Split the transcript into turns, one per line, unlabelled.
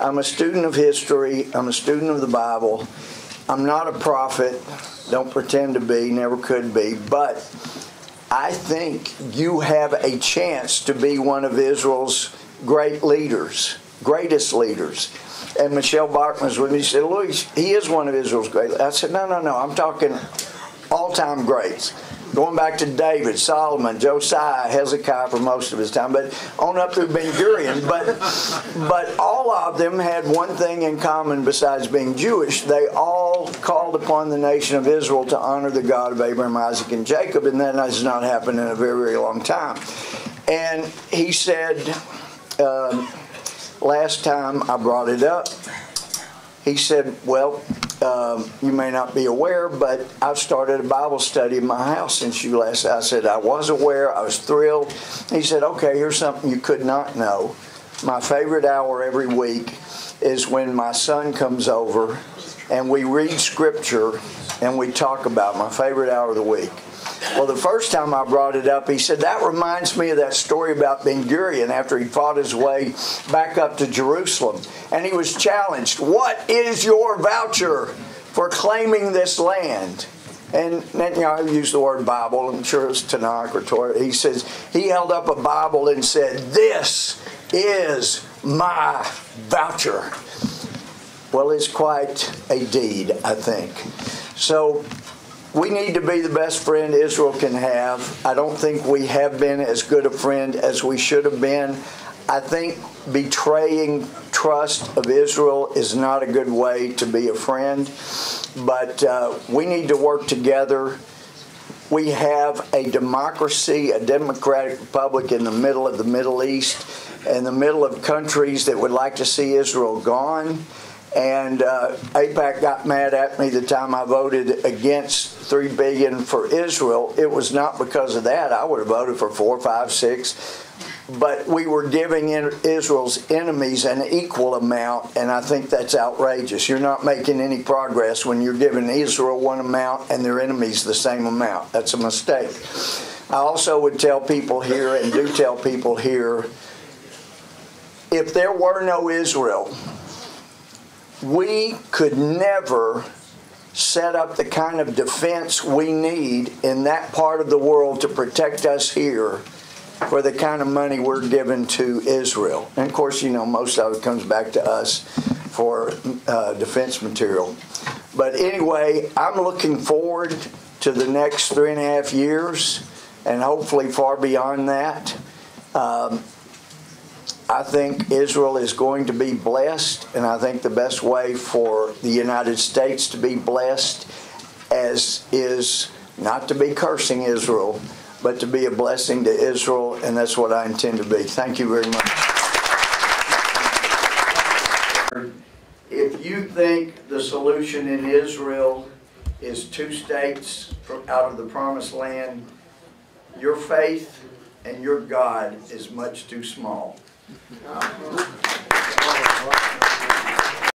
I'm a student of history. I'm a student of the Bible. I'm not a prophet. Don't pretend to be. Never could be. But I think you have a chance to be one of Israel's great leaders, greatest leaders. And Michelle Bachman was with me. She said, Louie, he is one of Israel's great leaders. I said, no. I'm talking all-time greats. Going back to David, Solomon, Josiah, Hezekiah for most of his time, but on up through Ben-Gurion. But all of them had one thing in common besides being Jewish. They all called upon the nation of Israel to honor the God of Abraham, Isaac, and Jacob, and that has not happened in a very, very long time. And he said, last time I brought it up, he said, well, you may not be aware, but I've started a Bible study in my house since you last. I said, I was aware. I was thrilled. He said, okay, here's something you could not know. My favorite hour every week is when my son comes over and we read Scripture and we talk about my favorite hour of the week. Well, the first time I brought it up, he said, that reminds me of that story about Ben-Gurion after he fought his way back up to Jerusalem. And he was challenged, what is your voucher for claiming this land? And Netanyahu used the word Bible. I'm sure it's Tanakh or Torah. He says, he held up a Bible and said, this is my voucher. Well, it's quite a deed, I think. So we need to be the best friend Israel can have. I don't think we have been as good a friend as we should have been. I think betraying trust of Israel is not a good way to be a friend. But we need to work together. We have a democracy, a democratic republic in the middle of the Middle East, in the middle of countries that would like to see Israel gone. And AIPAC got mad at me the time I voted against $3 billion for Israel. It was not because of that. I would have voted for 4, 5, 6. But we were giving Israel's enemies an equal amount, and I think that's outrageous. You're not making any progress when you're giving Israel one amount and their enemies the same amount. That's a mistake. I also would tell people here, and do tell people here, if there were no Israel, we could never set up the kind of defense we need in that part of the world to protect us here for the kind of money we're giving to Israel. And of course, you know, most of it comes back to us for defense material. But anyway, I'm looking forward to the next 3.5 years and hopefully far beyond that. I think Israel is going to be blessed, and I think the best way for the United States to be blessed is not to be cursing Israel, but to be a blessing to Israel, and that's what I intend to be. Thank you very much. If you think the solution in Israel is 2 states out of the promised land, your faith and your God is much too small.